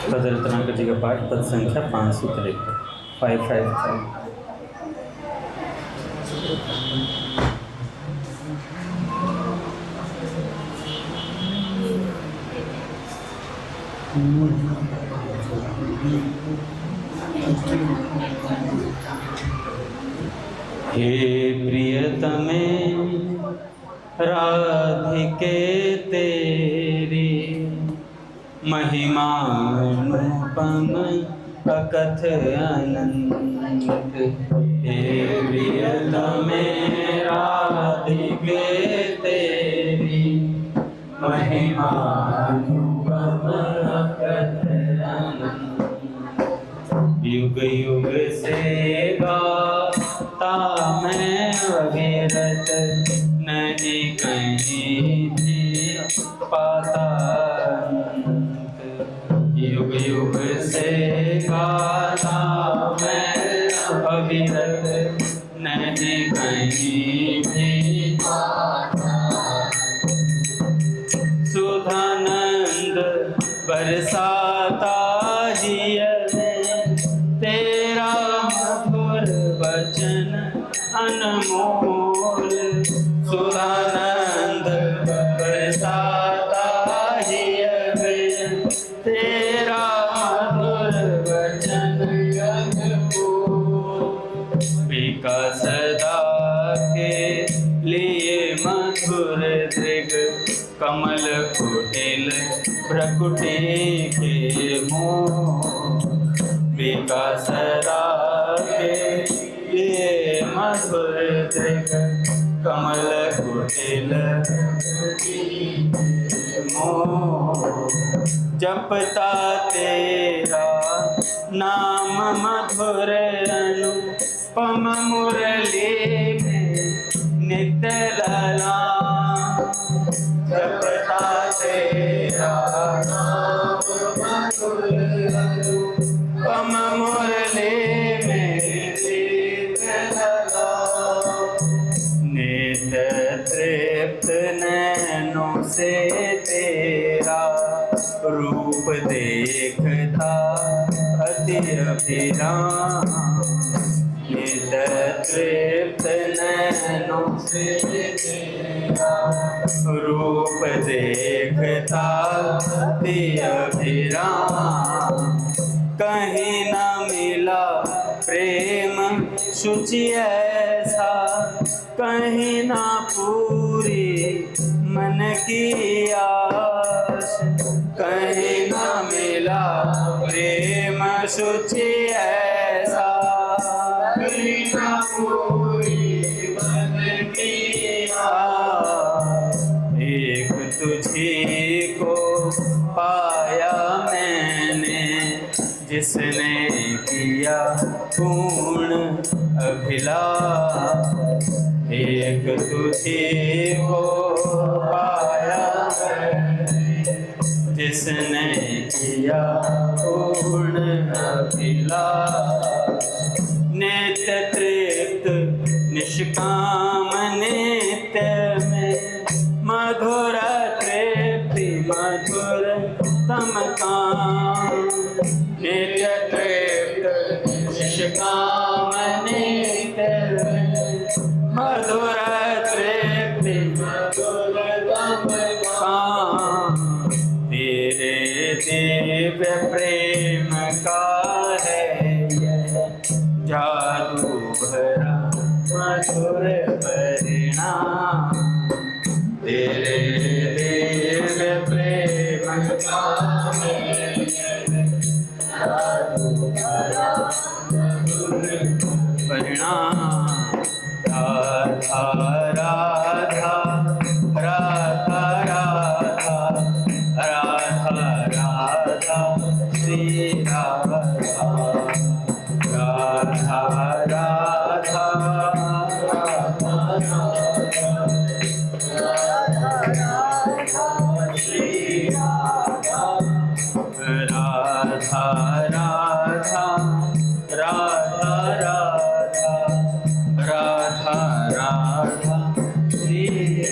पद रत्नाकर जी का पाठ, पद संख्या 553, 555। हे प्रियतमे राधिके तेरी महिमानुपम अकथ अनंत। हे प्रियतमे राधिके तेरी महिमानुपम अकथ अनंत। युग युग से गाता मैं अविरत, नहीं कहीं भी पाता अंत। युग युग से गाता मैं अविरत, नहीं कहीं भी पाता। सुधानंद बरसाता जिय तेरा मधुर वचन अनमोल। सुधानंद बरसाता जिय तेरा मधुर वचन अनमोल। बिका सदा के लिए मधुर दृग, कमल कुटिल भ्रकुटी के मोह। बिका सदा के लिए मधुर दृग, कमल कुटिल मोह। जपता तेरा नाम मधुर अनुपम मुरली में नित्य लला। जपता तेरा नाम मधुर अनुपम मुरली में नित्य लला। नित्य तृप्त नैनों से तेरा रूप देखता अति अभिराम। नित्य तृप्त नैनों से तेरा रूप देखता अति अभिराम। कहीं न मिला प्रेम शुचि ऐसा, कहीं ना पूरी मन की आस। कहीं न मिला प्रेम शुचि ऐसा, कहीं ना पूरी मन की आस। एक तुझी को पाया मैंने, जिसने किया पूर्ण अभिलाष। एक तुझी को पाया मैंने, जिसने किया पूर्ण अभिलाष। नित्य तृप्त निष्काम नित्य में, मधुर तृप्ति मधुर तम काम। नित्य तृप्त निष्काम नित्य में, मधुर तृप्ति मधुर तम काम। तेरे दिव्य प्रेम का है यह जादू भरा मधुर परिणाम। तेरे दिव्य प्रेम का है जादू भरा मधुर परिणाम। राधा राधा राधा राधा राधा राधा श्री राधा। राधा राधा राधा राधा श्री राधा। राधा राधा राधा राधा राधा राधा श्री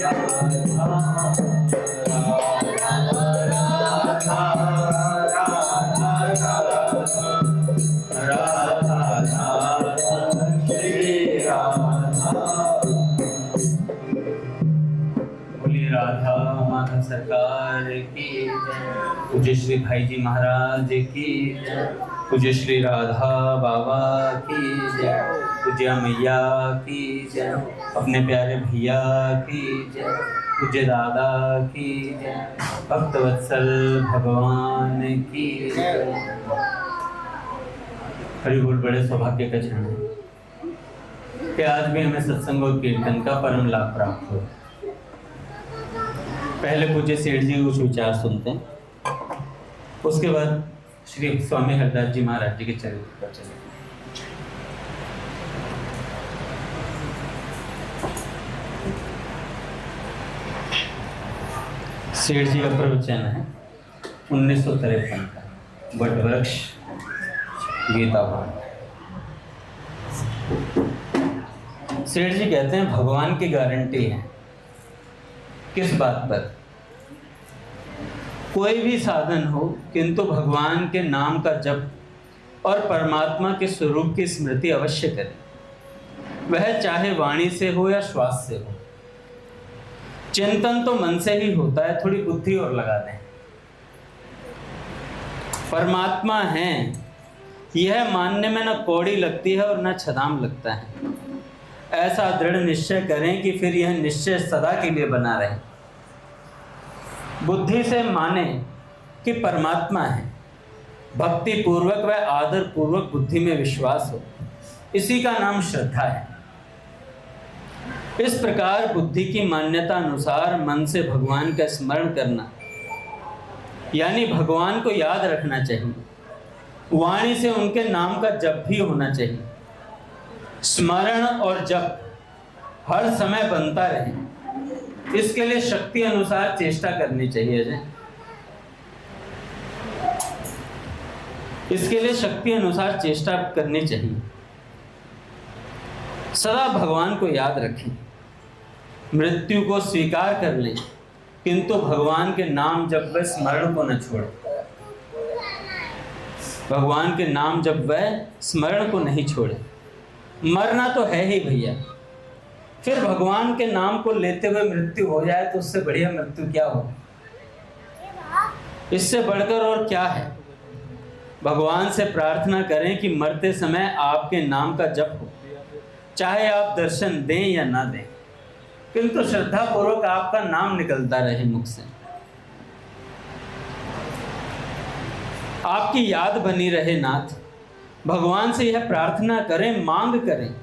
राधा। राधा राधा बोलिए राधा माधव सरकार की जय। पूज्य श्री भाई जी महाराज की जय। पूज्य श्री राधा बाबा की जय। पूज्य मैया की जय। अपने प्यारे भैया की जय। पूज्य दादा की जय। भक्तवत्सल भगवान की जय। हरि बोल। बड़े सौभाग्य का क्षण है कि आज भी हमें सत्संग और कीर्तन का परम लाभ प्राप्त हो। पहले पूज्य सेठ जी कुछ विचार सुनते हैं, उसके बाद श्री स्वामी हरदास जी महाराज जी के चरित्र पर चलेंगे। सेठ जी का प्रवचन है 1953 का, वटवृक्ष गीता पाठ। सेठ जी कहते हैं भगवान की गारंटी है। किस बात पर? कोई भी साधन हो, किंतु भगवान के नाम का जप और परमात्मा के स्वरूप की स्मृति अवश्य करें। वह चाहे वाणी से हो या श्वास से हो। चिंतन तो मन से ही होता है, थोड़ी बुद्धि और लगा दें। परमात्मा है यह मानने में न कौड़ी लगती है और न छदाम लगता है। ऐसा दृढ़ निश्चय करें कि फिर यह निश्चय सदा के लिए बना रहे। बुद्धि से माने कि परमात्मा है, भक्ति पूर्वक व आदर पूर्वक बुद्धि में विश्वास हो, इसी का नाम श्रद्धा है। इस प्रकार बुद्धि की मान्यता अनुसार मन से भगवान का स्मरण करना, यानी भगवान को याद रखना चाहिए। वाणी से उनके नाम का जप भी होना चाहिए। स्मरण और जप हर समय बनता रहे, इसके लिए शक्ति अनुसार चेष्टा करनी चाहिए। इसके लिए शक्ति अनुसार चेष्टा करनी चाहिए। सदा भगवान को याद रखें। मृत्यु को स्वीकार कर लें, किंतु भगवान के नाम जब वह स्मरण को न छोड़े। भगवान के नाम जब वह स्मरण को नहीं छोड़े। मरना तो है ही भैया, फिर भगवान के नाम को लेते हुए मृत्यु हो जाए तो उससे बढ़िया मृत्यु क्या हो? इससे बढ़कर और क्या है? भगवान से प्रार्थना करें कि मरते समय आपके नाम का जप हो, चाहे आप दर्शन दें या ना दें, किंतु श्रद्धा पूर्वक आपका नाम निकलता रहे मुख से। आपकी याद बनी रहे नाथ। भगवान से यह प्रार्थना करें, मांग करें।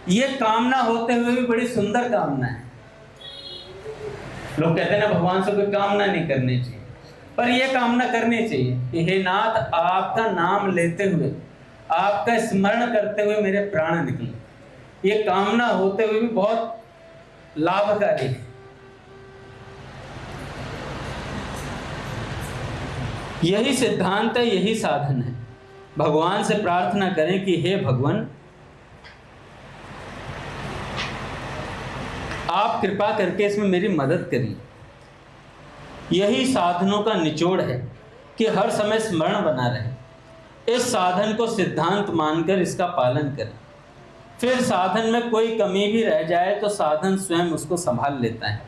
यह कामना होते हुए भी बड़ी सुंदर कामना है। लोग कहते हैं ना भगवान से कोई कामना नहीं करनी चाहिए, पर यह कामना करनी चाहिए कि हे नाथ, आपका नाम लेते हुए, आपका स्मरण करते हुए मेरे प्राण निकले। ये कामना होते हुए भी बहुत लाभकारी है। यही सिद्धांत है, यही साधन है। भगवान से प्रार्थना करें कि हे भगवान, आप कृपा करके इसमें मेरी मदद करिए। यही साधनों का निचोड़ है कि हर समय स्मरण बना रहे। इस साधन को सिद्धांत मानकर इसका पालन करें। फिर साधन में कोई कमी भी रह जाए तो साधन स्वयं उसको संभाल लेता है।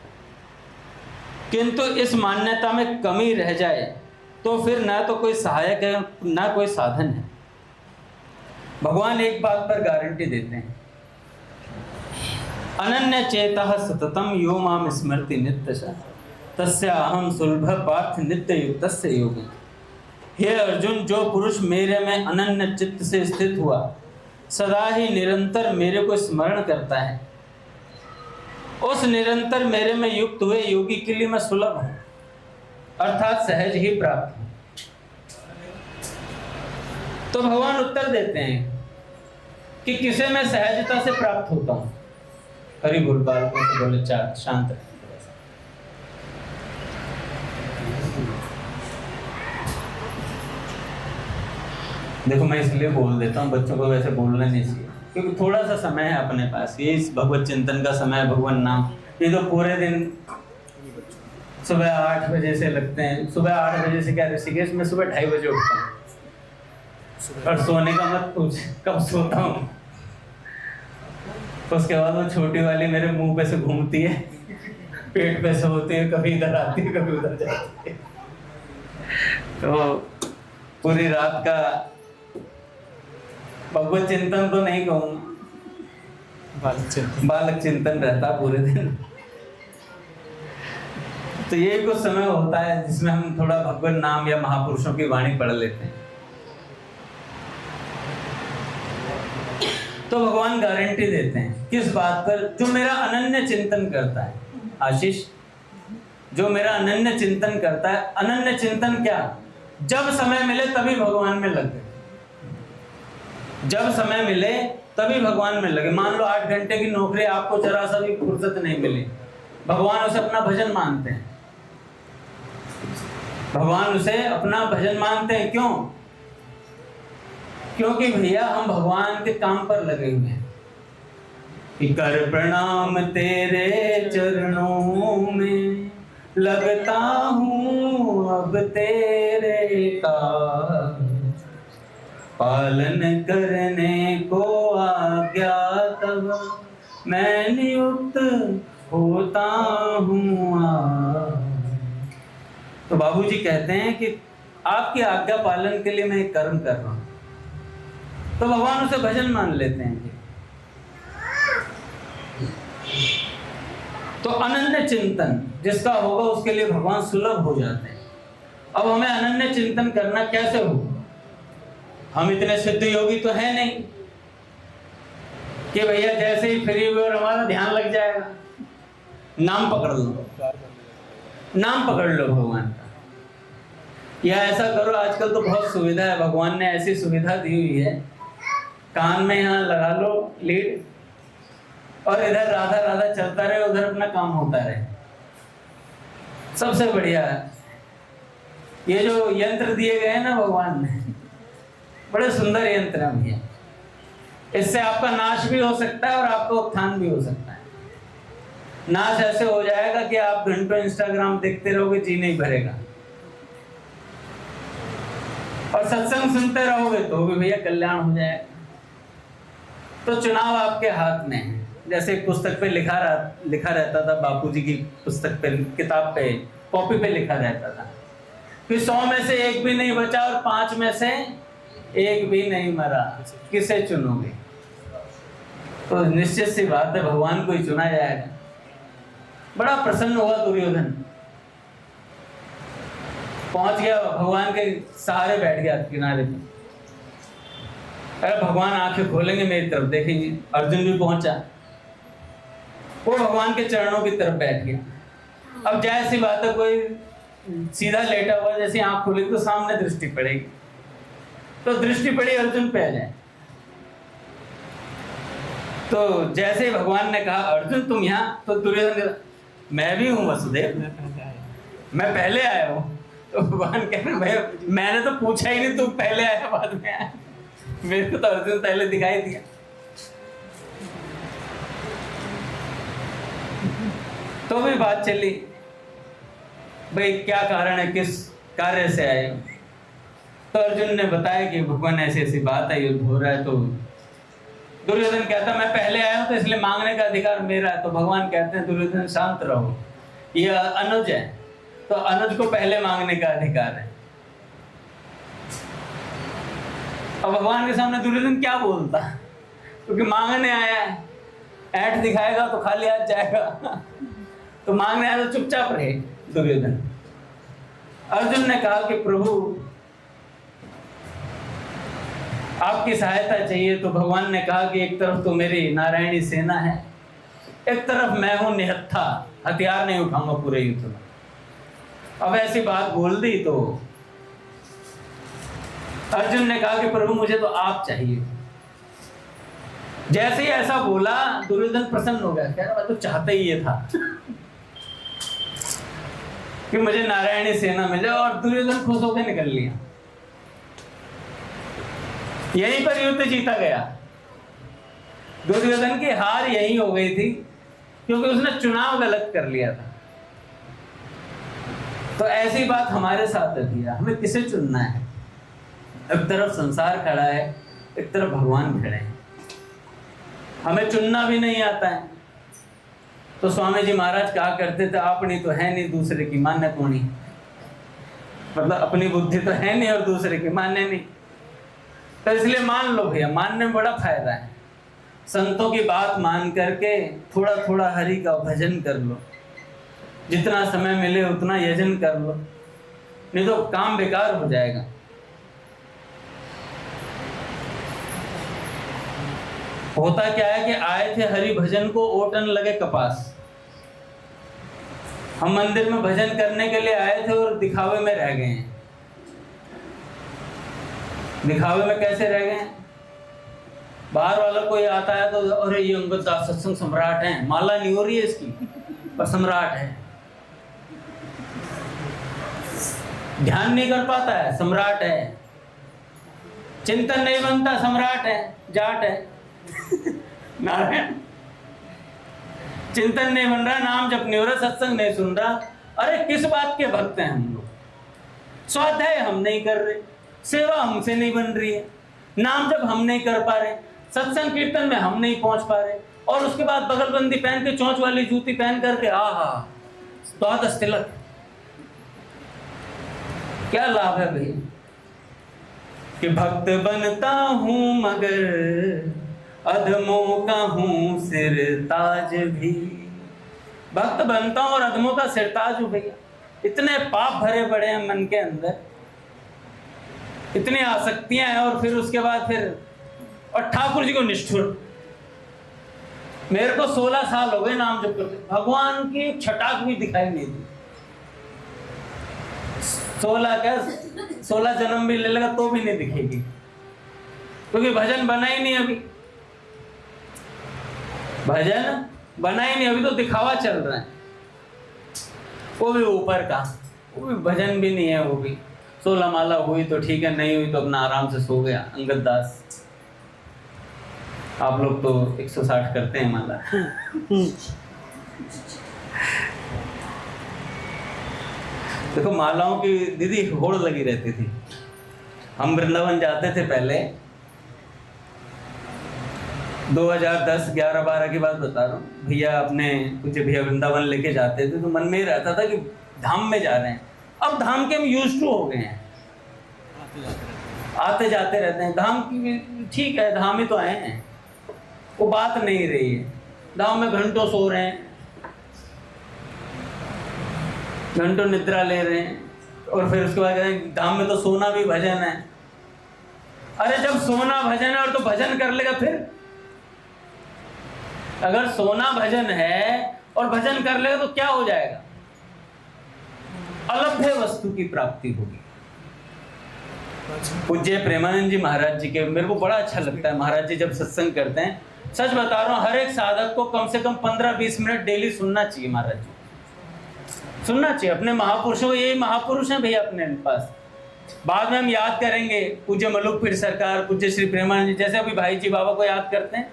किंतु इस मान्यता में कमी रह जाए तो फिर ना तो कोई सहायक है, ना कोई साधन है। भगवान एक बात पर गारंटी देते हैं, अनन्य चेतः सततम यो माम स्मृति नित्यशः तस्य अहम सुलभ पार्थ नित्य युक्तस्य योगी। हे अर्जुन, जो पुरुष मेरे में अनन्य चित्त से स्थित हुआ, सदा ही निरंतर मेरे को स्मरण करता है, उस निरंतर मेरे में युक्त हुए योगी के लिए मैं सुलभ हूं, अर्थात सहज ही प्राप्त हूं। तो भगवान उत्तर देते हैं कि किसे मैं सहजता से प्राप्त होता हूं। हरि बोल। बालकों से बोले शांत रहे। देखो, मैं इसलिए बोल देता हूँ, बच्चों को वैसे बोलना नहीं चाहिए, क्योंकि थोड़ा सा समय है अपने पास। ये इस भगवत चिंतन का समय है, भगवान नाम, ये तो पूरे दिन सुबह 8 बजे से लगते हैं। सुबह 8 बजे से क्या, ऋषिकेश में सुबह 2:30 बजे उठता हूँ और सोने का मत पूछ कब सोता हूँ। उसके बाद वो छोटी वाली मेरे मुंह पे से घूमती है, पेट पे से होती है, कभी इधर आती है कभी उधर जाती है। तो पूरी रात का भगवत चिंतन तो नहीं कहूँगा, बालक चिंतन रहता पूरे दिन। तो ये कुछ समय होता है जिसमें हम थोड़ा भगवत नाम या महापुरुषों की वाणी पढ़ लेते हैं। तो भगवान गारंटी देते हैं किस बात पर, जो मेरा अनन्य चिंतन करता है। आशीष, जो मेरा अनन्य चिंतन करता है। अनन्य चिंतन क्या, जब समय मिले तभी भगवान में लग गए। जब समय मिले तभी भगवान में लगे। मान लो 8 घंटे की नौकरी, आपको जरा सा भी फुर्सत नहीं मिली, भगवान उसे अपना भजन मानते हैं। भगवान उसे अपना भजन मानते हैं। क्यों? क्योंकि भैया हम भगवान के काम पर लगे हुए हैं कि कर प्रणाम तेरे चरणों में, लगता हूँ अब तेरे का, पालन करने को आज्ञा तब मैं नियुक्त होता हूँ। तो बाबूजी कहते हैं कि आपकी आज्ञा पालन के लिए मैं एक कर्म कर रहा हूँ। तो भगवान उसे भजन मान लेते हैं। तो अनन्य चिंतन जिसका होगा उसके लिए भगवान सुलभ हो जाते हैं। अब हमें अनन्य चिंतन करना कैसे होगा? हम इतने सिद्ध योगी तो है नहीं कि भैया जैसे ही फ्री हुए और हमारा ध्यान लग जाएगा। नाम पकड़ लो, नाम पकड़ लो भगवान का, या ऐसा करो। आजकल तो बहुत सुविधा है, भगवान ने ऐसी सुविधा दी हुई है, कान में यहाँ लगा लो लीड और इधर राधा राधा चलता रहे, उधर अपना काम होता रहे। सबसे बढ़िया ये जो यंत्र दिए गए हैं ना भगवान ने, बड़े सुंदर यंत्र हैं भैया। इससे आपका नाश भी हो सकता है और आपका उत्थान भी हो सकता है। नाश ऐसे हो जाएगा कि आप घंटों इंस्टाग्राम देखते रहोगे, जी नहीं भरेगा, और सत्संग सुनते रहोगे तो भी भैया कल्याण हो जाएगा। तो चुनाव आपके हाथ में है। जैसे एक पुस्तक पे लिखा रहता था, बापूजी की पुस्तक पे, किताब पे, कॉपी पे लिखा रहता था कि 100 में से 1 भी नहीं बचा और 5 में से 1 भी नहीं मरा, किसे चुनोगे? तो निश्चित सी बात है भगवान को ही चुना जाएगा। बड़ा प्रसन्न हुआ दुर्योधन, पहुंच गया भगवान के सहारे, बैठ गया किनारे पे। अरे भगवान आंखें खोलेंगे मेरी तरफ देखेंगे। अर्जुन भी पहुंचा, वो भगवान के चरणों की तरफ बैठ गया। अब जैसी बात है, कोई सीधा लेटा हुआ, जैसे आंख खोलेगी तो सामने दृष्टि पड़ेगी, तो दृष्टि पड़ी अर्जुन पे आ जाए। तो जैसे भगवान ने कहा अर्जुन तुम यहाँ, तो दुर्योधन, मैं भी हूँ वसुदेव, मैं पहले आया हूँ। तो भगवान कह रहे भाई मैंने तो पूछा ही नहीं, तू पहले आया बाद में आया, मेरे को तो अर्जुन पहले दिखाई दिया। तो भी बात चली, भाई क्या कारण है, किस कार्य से आए? तो अर्जुन ने बताया कि भगवान ऐसी ऐसी बात है, युद्ध हो रहा है। तो दुर्योधन कहता मैं पहले आया हूं तो इसलिए मांगने का अधिकार मेरा है। तो भगवान कहते हैं दुर्योधन शांत रहो, यह अनुज है, तो अनुज को पहले मांगने का अधिकार है। अब भगवान के सामने दुर्योधन क्या बोलता, क्योंकि मांगने आया है, ऐठ दिखाएगा तो खाली हाथ जाएगा। तो मांगने आया तो चुपचाप रहे दुर्योधन। अर्जुन ने कहा कि प्रभु आपकी सहायता चाहिए। तो भगवान ने कहा कि एक तरफ तो मेरी नारायणी सेना है, एक तरफ मैं हूं निहत्था, हथियार नहीं उठाऊंगा पूरे युद्ध में। अब ऐसी बात बोल दी तो अर्जुन ने कहा कि प्रभु मुझे तो आप चाहिए। जैसे ही ऐसा बोला दुर्योधन प्रसन्न हो गया, कह रहा मैं तो चाहता ही ये था कि मुझे नारायणी सेना मिले, और दुर्योधन खुश होकर निकल लिया। यहीं पर युद्ध जीता गया। दुर्योधन की हार यही हो गई थी क्योंकि उसने चुनाव गलत कर लिया था। तो ऐसी बात हमारे साथ है भैया, हमें किसे चुनना है? एक तरफ संसार खड़ा है, एक तरफ भगवान खड़े हैं, हमें चुनना भी नहीं आता है। तो स्वामी जी महाराज कहा करते थे, अपनी तो है नहीं, दूसरे की मान्य कौनी। मतलब अपनी बुद्धि तो है नहीं और दूसरे की मान्य नहीं, तो इसलिए मान लो भैया, मानने में बड़ा फायदा है। संतों की बात मान करके थोड़ा थोड़ा हरि का भजन कर लो, जितना समय मिले उतना यजन कर लो, नहीं तो काम बेकार हो जाएगा। होता क्या है कि आए थे हरि भजन को, ओटन लगे कपास। हम मंदिर में भजन करने के लिए आए थे और दिखावे में रह गए हैं। दिखावे में कैसे रह गए हैं? बाहर वाला कोई आता है तो अरे ये अंगद दास सत्संग सम्राट हैं, माला नहीं हो रही है इसकी पर सम्राट है। ध्यान नहीं कर पाता है, सम्राट है। चिंतन नहीं बनता, सम्राट है, जाट है। नारायण, चिंतन नहीं बन रहा, नाम जप नहीं हो रहा, सत्संग नहीं सुन रहा। अरे किस बात के भक्त हैं हम लोग? स्वाध्याय हम नहीं कर रहे, सेवा हमसे नहीं बन रही है, नाम जप हम नहीं कर पा रहे, सत्संग कीर्तन में हम नहीं पहुंच पा रहे, और उसके बाद बगलबंदी पहन के चोंच वाली जूती पहन करके आहा द्वादश तिलक। क्या लाभ है भाई कि भक्त बनता हूं मगर अधमों का हूं सिर ताज भी। भक्त बनता हूं और अधमों का सिर ताज हूं भैया। इतने पाप भरे पड़े हैं मन के अंदर, इतनी आसक्तियां हैं, और फिर उसके बाद फिर और ठाकुर जी को निष्ठुर। मेरे को 16 साल हो गए नाम जप करते, भगवान की छटाक भी दिखाई नहीं दी। 16 जन्म भी ले लेगा तो भी नहीं दिखेगी, क्योंकि भजन बना ही नहीं अभी। भजन बना ही नहीं अभी, तो दिखावा चल रहा है, वो भी ऊपर का, वो भी भजन भी नहीं है। वो भी 16 माला हुई तो ठीक है, नहीं हुई तो अपना आराम से सो गया। अंगद दास, आप लोग तो 160 करते हैं माला। देखो मालाओं की दीदी होड़ लगी रहती थी। हम वृंदावन जाते थे पहले, 2010, 11, 12 की बात बता रहा हूँ। भैया अपने कुछ भैया वृंदावन लेके जाते थे, तो मन में रहता था कि धाम में जा रहे हैं। अब धाम के हम यूज्ड टू हो गए हैं, आते जाते रहते हैं। धाम की ठीक है, धाम ही तो आए हैं, वो बात नहीं रही है। धाम में घंटों सो रहे हैं, घंटों निद्रा ले रहे हैं, और फिर उसके बाद कहते हैं धाम में तो सोना भी भजन है। अरे जब सोना भजन है और तो भजन कर लेगा फिर? अगर सोना भजन है और भजन कर लेगा तो क्या हो जाएगा? अलभ्य वस्तु की प्राप्ति होगी। पूज्य प्रेमानंद जी महाराज जी के मेरे को बड़ा अच्छा लगता है। महाराज जी जब सत्संग करते हैं, सच बता रहा हूं, हर एक साधक को कम से कम 15-20 मिनट डेली सुनना चाहिए। महाराज जी सुनना चाहिए अपने महापुरुषों को। यही महापुरुष हैं भैया अपने पास। बाद में हम याद करेंगे पूज्य मलुक पीर सरकार, पूज्य श्री प्रेमानंद जी, जैसे अभी भाई जी बाबा को याद करते हैं,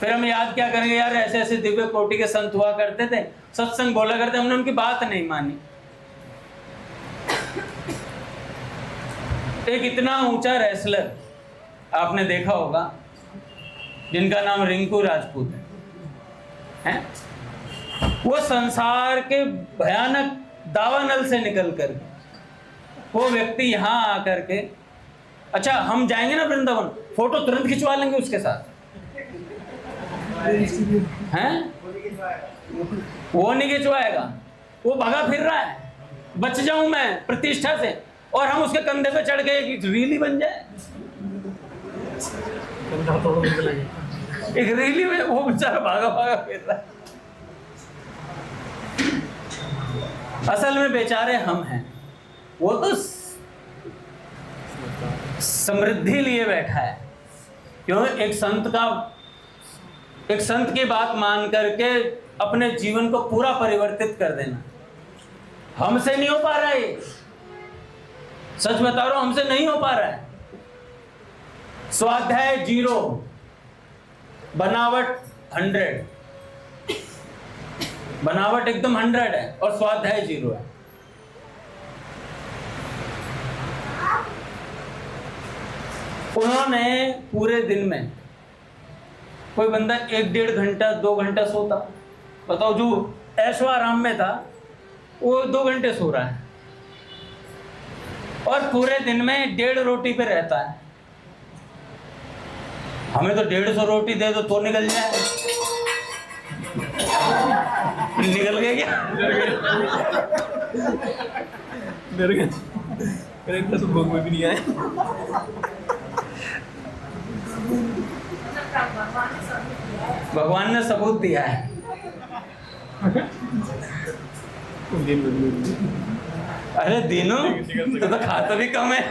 फिर हम याद क्या करेंगे, यार ऐसे ऐसे दिव्य कोटि के संत हुआ करते थे, सत्संग बोला करते, हमने उनकी बात नहीं मानी। एक इतना ऊंचा रेसलर आपने देखा होगा जिनका नाम रिंकू राजपूत है? वो संसार के भयानक दावानल से निकल कर वो व्यक्ति यहाँ आकर के, अच्छा हम जाएंगे ना वृंदावन, फोटो तुरंत खिंचवा लेंगे उसके साथ, हैं? वो नहीं खिंचवाएगा, वो भगा फिर रहा है, बच जाऊं मैं प्रतिष्ठा से, और हम उसके कंधे पे चढ़ गए कि रीली बन जाए। एक रीली में वो बेचारा भागा भागा फिर रहा है। असल में बेचारे हम हैं, वो तो समृद्धि लिए बैठा है। क्यों? एक संत की बात मान करके अपने जीवन को पूरा परिवर्तित कर देना। हमसे नहीं हो पा रहा है, सच बता रहा हूं, हमसे नहीं हो पा रहा है। स्वाध्याय 0, बनावट 100, बनावट एकदम 100 है और स्वाध्याय 0 है। उन्होंने पूरे दिन में कोई बंदा 1-1.5 घंटा 2 घंटा सोता, बताओ, जो ऐशो आराम में था वो 2 घंटे सो रहा है और पूरे दिन में 1.5 रोटी पे रहता है। हमें तो 150 रोटी दे दो तो निकल जाए। निकल गए क्या? मेरे तो भूख में भी नहीं आए। भगवान ने सबूत दिया है। अरे दिनों तो खाता भी कम है।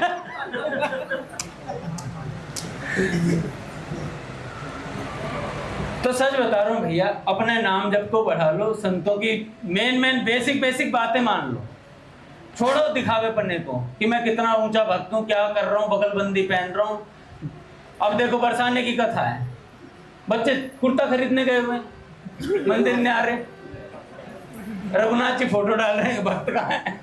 तो सच बता रहा हूँ भैया, अपने नाम जप को बढ़ा लो, संतों की मेन बेसिक बातें मान लो, छोड़ो दिखावे पन्ने को कि मैं कितना ऊंचा भक्त हूँ, क्या कर रहा हूँ, बगलबंदी पहन रहा हूँ। अब देखो बरसाने की कथा है, बच्चे कुर्ता खरीदने गए हुए मंदिर में आ रहे, रघुनाथ जी फोटो डाल रहे हैं, भक्त कहाँ है?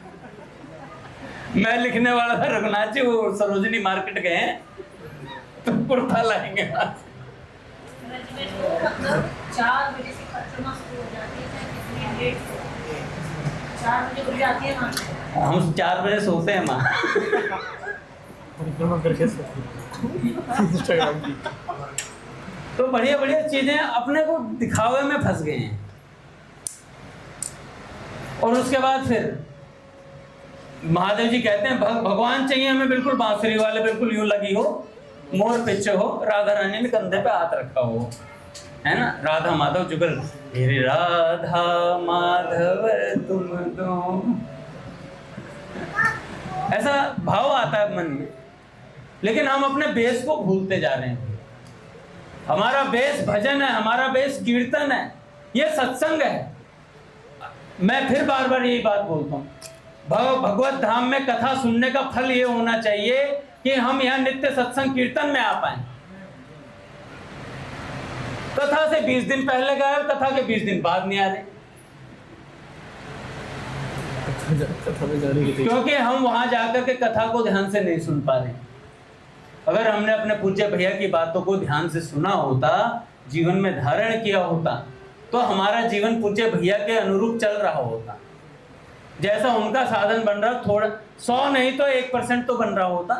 मैं लिखने वाला था रघुनाथ जी वो सरोजनी मार्केट गए हैं तो कुर्ता लाएंगे। 4 बजे से परिक्रमा शुरू हो जाती है, कितनी 4 बजे खुल जाती है माँ। हम 4 बजे सोते हैं माँ। परिक्रमा करके इंस्टाग्राम की। तो बढ़िया चीजें अपने को दिखावे में फंस गए हैं। और उसके बाद फिर महादेव जी कहते हैं भगवान चाहिए हमें बिल्कुल बांसुरी वाले, बिल्कुल यूं लगी हो, मोर पीछे हो, राधा रानी ने कंधे पे हाथ रखा हो, है ना, राधा माधव जुगल, मेरे राधा माधव तुम दो, ऐसा भाव आता है मन में। लेकिन हम अपने बेस को भूलते जा रहे हैं। हमारा बेस भजन है, हमारा बेस कीर्तन है, ये सत्संग है। मैं फिर बार यही बात बोलता हूँ, भगवत धाम में कथा सुनने का फल ये होना चाहिए कि हम यहाँ नित्य सत्संग कीर्तन में आ पाए। कथा से 20 दिन पहले गए और कथा के 20 दिन बाद नहीं आ रहे, क्योंकि हम वहां जाकर के कथा को ध्यान से नहीं सुन पा रहे। अगर हमने अपने पूज्य भैया की बातों को ध्यान से सुना होता, जीवन में धारण किया होता, तो हमारा जीवन पूज्य भैया के अनुरूप चल रहा होता। जैसा उनका साधन बन रहा, थोड़ा 100 नहीं तो 1% तो बन रहा होता।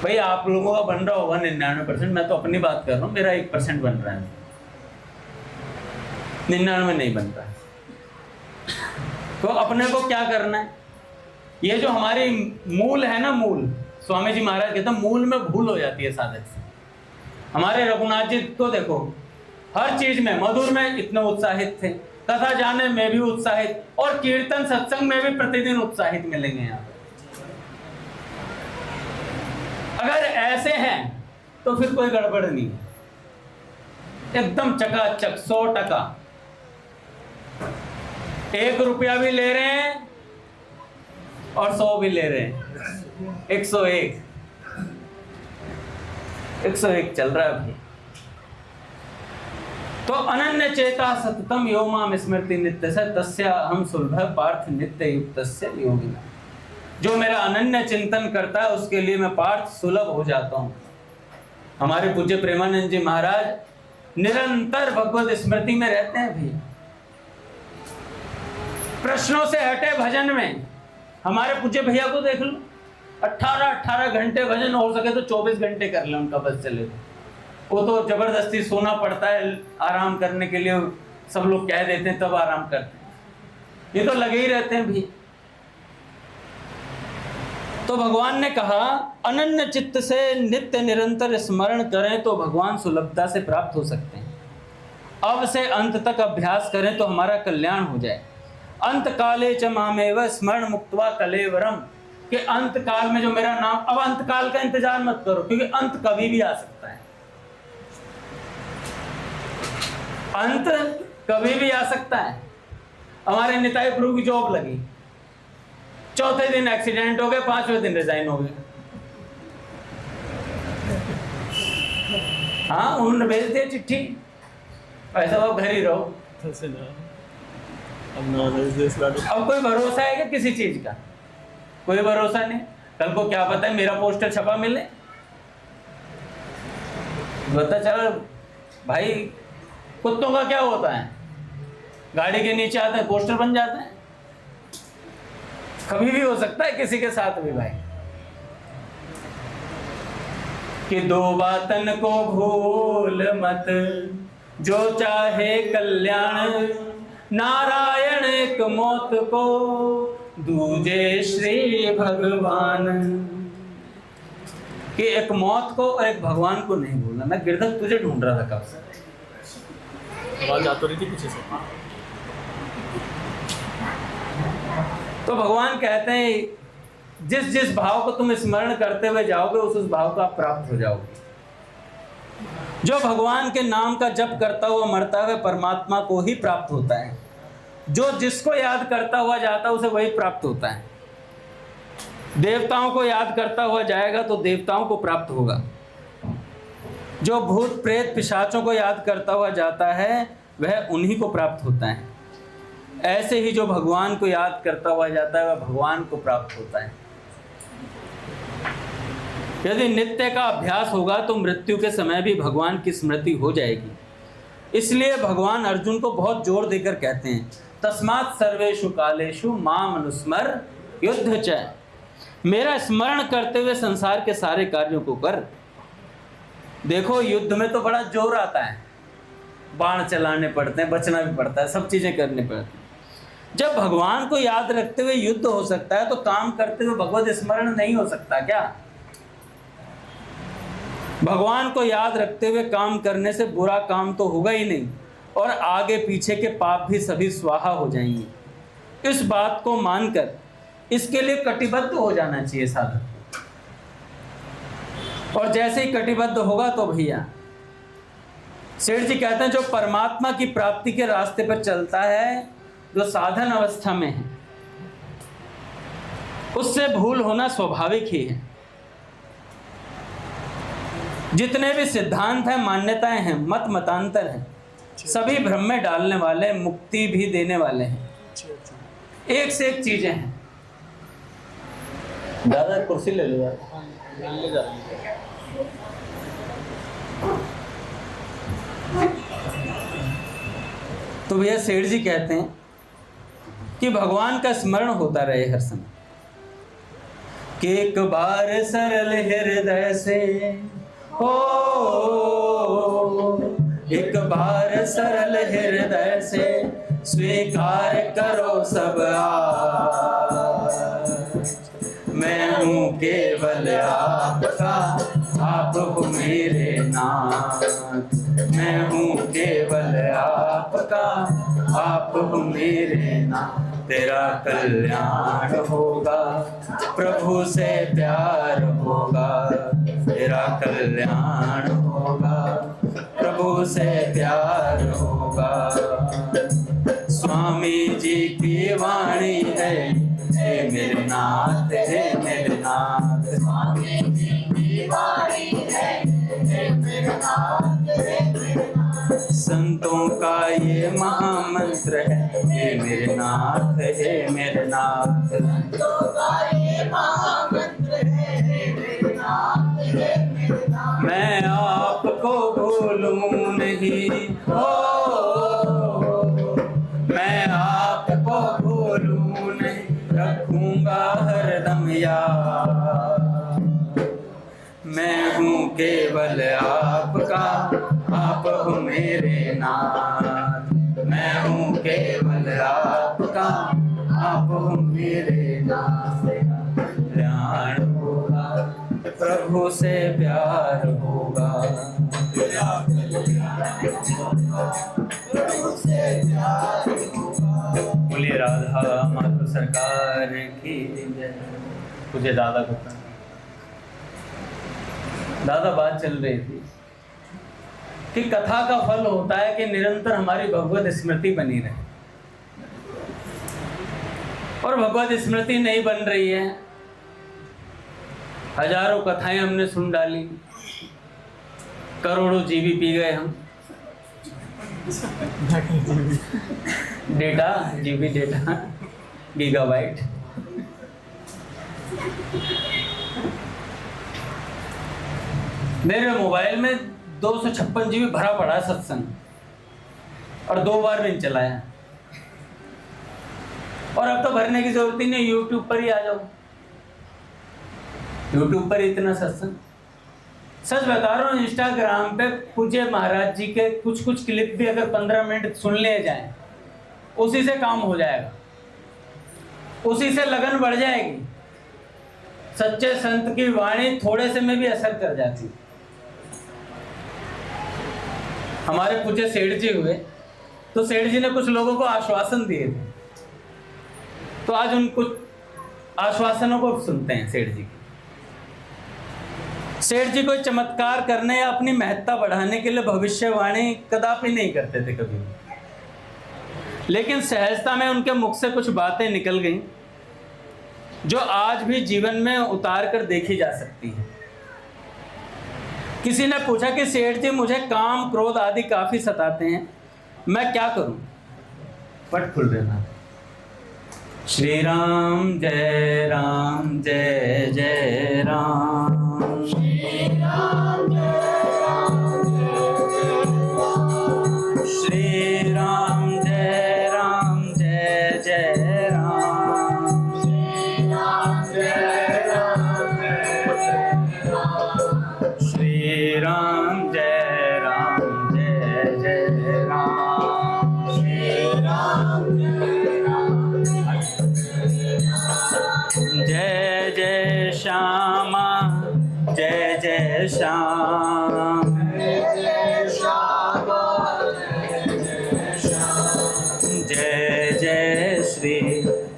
भाई आप लोगों का बन रहा होगा 99%, मैं तो अपनी बात कर रहा हूँ, मेरा 1% बन रहा है, 99 नहीं बन रहा है। तो अपने को क्या करना है? ये जो हमारी मूल है ना, मूल, स्वामी जी महाराज कहते हैं मूल में भूल हो जाती है साधक से। हमारे रघुनाथ जी को देखो, हर चीज में, मधुर में इतने उत्साहित थे, कथा जाने में भी उत्साहित, और कीर्तन सत्संग में भी प्रतिदिन उत्साहित मिलेंगे यहाँ। अगर ऐसे हैं तो फिर कोई गड़बड़ नहीं है, एकदम चकाचक 100%। 1 रुपया भी ले रहे हैं और 100 भी ले रहे हैं, 101 चल रहा है अभी। तो अनन्य चेता सततम यो माम स्मृति नित्य से तस्य हम सुलभ पार्थ नित्य युक्तस्य योगिना। जो मेरा अनन्य चिंतन करता है उसके लिए मैं पार्थ सुलभ हो जाता हूँ। हमारे पूज्य प्रेमानंद जी महाराज निरंतर भगवत स्मृति में रहते हैं भी, प्रश्नों से हटे भजन में। हमारे पूज्य भैया को देख लो, 18 घंटे भजन, हो सके तो 24 घंटे कर ले, उनका बस चले। वो तो जबरदस्ती सोना पड़ता है आराम करने के लिए, सब लोग कह देते हैं तब आराम करते हैं, ये तो लगे ही रहते हैं भी। तो भगवान ने कहा अनन्य चित्त से नित्य निरंतर स्मरण करें तो भगवान सुलभता से प्राप्त हो सकते हैं। अब से अंत तक अभ्यास करें तो हमारा कल्याण हो जाए। अंत काले च मामेव स्मरण मुक्त्वा कलेवरम, कि अंत काल में जो मेरा नाम, अब अंत काल का इंतजार मत करो, क्योंकि अंत कभी भी आ सकता है। अंत कभी भी आ सकता है। हमारे निताई प्रभु की जॉब लगी, चौथे दिन एक्सीडेंट हो गए, 5वें दिन रिजाइन हो गए। हाँ, उन्होंने भेज दिया चिट्ठी, ऐसा आप घर ही रहो। अब कोई भरोसा है क्या किसी चीज का? कोई भरोसा नहीं। कल को क्या पता है मेरा पोस्टर छपा मिले, पता चल भाई। कुत्तों का क्या होता है, गाड़ी के नीचे आते हैं पोस्टर बन जाते हैं। कभी भी हो सकता है किसी के साथ भी भाई, कि दो बातन को भूल मत, जो चाहे कल्याण, नारायण एक मौत को, दूजे श्री भगवान। कि एक मौत को और एक भगवान को नहीं भूलना। मैं गिरधर तुझे ढूंढ रहा था कब से। आवाज आ तो रही थी पीछे से। तो भगवान कहते हैं जिस जिस भाव को तुम स्मरण करते हुए जाओगे उस भाव को आप प्राप्त हो जाओगे। जो भगवान के नाम का जप करता हुआ मरता है परमात्मा को ही प्राप्त होता है। जो जिसको याद करता हुआ जाता है उसे वही प्राप्त होता है। देवताओं को याद करता हुआ जाएगा तो देवताओं को प्राप्त होगा। जो भूत प्रेत पिशाचों को याद करता हुआ जाता है वह उन्हीं को प्राप्त होता है। ऐसे ही जो भगवान को याद करता हुआ जाता है वह भगवान को प्राप्त होता है। यदि नित्य का अभ्यास होगा तो मृत्यु के समय भी भगवान की स्मृति हो जाएगी। इसलिए भगवान अर्जुन को बहुत जोर देकर कहते हैं, तस्मात् सर्वेषु कालेषु माम अनुस्मर युद्ध च। मेरा स्मरण करते हुए संसार के सारे कार्यों को कर। देखो युद्ध में तो बड़ा जोर आता है, बाण चलाने पड़ते हैं, बचना भी पड़ता है, सब चीजें करनी पड़ती हैं। जब भगवान को याद रखते हुए युद्ध हो सकता है तो काम करते हुए भगवत स्मरण नहीं हो सकता क्या? भगवान को याद रखते हुए काम करने से बुरा काम तो होगा ही नहीं और आगे पीछे के पाप भी सभी स्वाहा हो जाएंगे। इस बात को मानकर इसके लिए कटिबद्ध हो जाना चाहिए साधक। और जैसे ही कटिबद्ध होगा तो भैया सेठ जी कहते हैं जो परमात्मा की प्राप्ति के रास्ते पर चलता है, जो साधन अवस्था में है, उससे भूल होना स्वाभाविक ही है। जितने भी सिद्धांत हैं, मान्यताएं हैं, मत मतांतर हैं, सभी भ्रम में डालने वाले, मुक्ति भी देने वाले हैं। एक से एक चीजें हैं। दादा कुर्सी ले लो यार। तो भैया सेठ जी कहते हैं कि भगवान का स्मरण होता रहे हर समय, कि एक बार सरल हृदय से हो, एक बार सरल हृदय से स्वीकार करो सब आज। मैं हूँ केवल आपका, आप हो मेरे नाथ। मैं हूँ केवल आपका, आप हो मेरे नाथ। तेरा कल्याण होगा, प्रभु से प्यार होगा। तेरा कल्याण होगा, प्रभु से प्यार होगा। स्वामी जी की वाणी है, हे मेरे नाथ, हे मेरे नाथ। स्वामी जी की वाणी है, हे मेरे नाथ, हे मेरे नाथ। संतों का ये महामंत्र है, हे मेरे नाथ, हे मेरे नाथ। संतों का ये महामंत्र है, हे मेरे नाथ, हे मेरे नाथ। मैं आपको भूलूं नहीं, हो मैं आपको भूलूं नहीं, रखूंगा हरदम याद। मैं हूँ केवल आपका, आप हो मेरे नाथ। मैं हूँ केवल आपका, आप हो मेरे नाथ। कल्याण होगा, प्रभु से प्यार होगा। बोलिए राधा माधव सरकार की जय। मुझे दादा को दादा बात चल रही थी कि कथा का फल होता है कि निरंतर हमारी भगवत स्मृति बनी रहे। और भगवत स्मृति नहीं बन रही है, हजारों कथाएं हमने सुन डाली, करोड़ों जीबी पी गए हम। Data, GB data, gigabyte. मेरे मोबाइल में 256 GB भरा पड़ा है सत्संग, और 2 बार मैंने चलाया, और अब तो भरने की जरूरत ही नहीं, यूट्यूब पर ही आ जाओ, यूट्यूब पर इतना सत्संग। सच बता रहा हूँ, इंस्टाग्राम पे पूज्य महाराज जी के कुछ कुछ क्लिप भी अगर 15 मिनट सुन लिए जाएं, उसी से काम हो जाएगा, उसी से लगन बढ़ जाएगी। सच्चे संत की वाणी थोड़े से में भी असर कर जाती। हमारे पूज्य सेठ जी हुए, तो सेठ जी ने कुछ लोगों को आश्वासन दिए थे, तो आज उन कुछ आश्वासनों को सुनते हैं सेठ जी की। सेठ जी कोई चमत्कार करने या अपनी महत्ता बढ़ाने के लिए भविष्यवाणी कदापि नहीं करते थे कभी, लेकिन सहजता में उनके मुख से कुछ बातें निकल गईं जो आज भी जीवन में उतार कर देखी जा सकती हैं। किसी ने पूछा कि सेठ जी, मुझे काम क्रोध आदि काफी सताते हैं, मैं क्या करूं? पट खुल देना। श्री राम जय राम जय जय राम, श्री राम जय राम जय राम जय जय राम, श्री राम जय राम जय जय राम, श्री राम जय राम जय जय श्यामा जय जय श्याम, जय जय श्री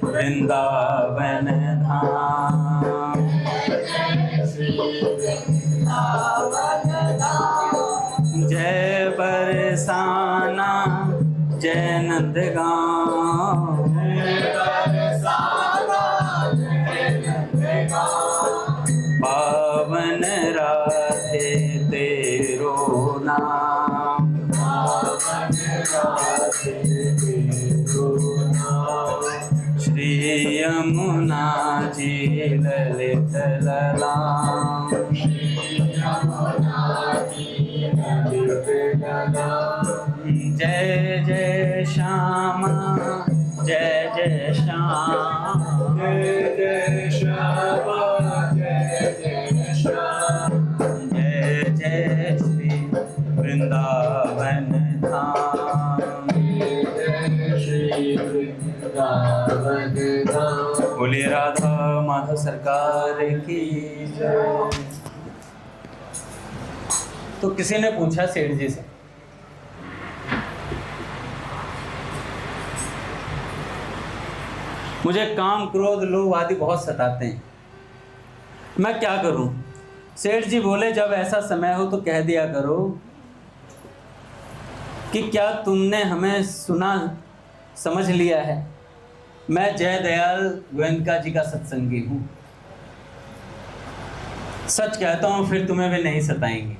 वृंदावन धाम, जय बरसाना जय नंदगांव, पावन राधे तेरो नाम, श्री यमुना जी ललित ललाम, जय जय श्यामा जय जय श्याम, जय जय श्यामा जय जय श्याम, जय जय श्री वृंदावन धाम, जय श्री वृंदावन धाम। बोलिए राधा माधव सरकार की जय। तो किसी ने पूछा सेठ जी से, मुझे काम क्रोध लोभ आदि बहुत सताते हैं, मैं क्या करूं? सेठ जी बोले, जब ऐसा समय हो तो कह दिया करो कि क्या तुमने हमें सुना समझ लिया है, मैं जय दयाल गोयनका जी का सत्संगी हूं। सच कहता हूं, फिर तुम्हें भी नहीं सताएंगे,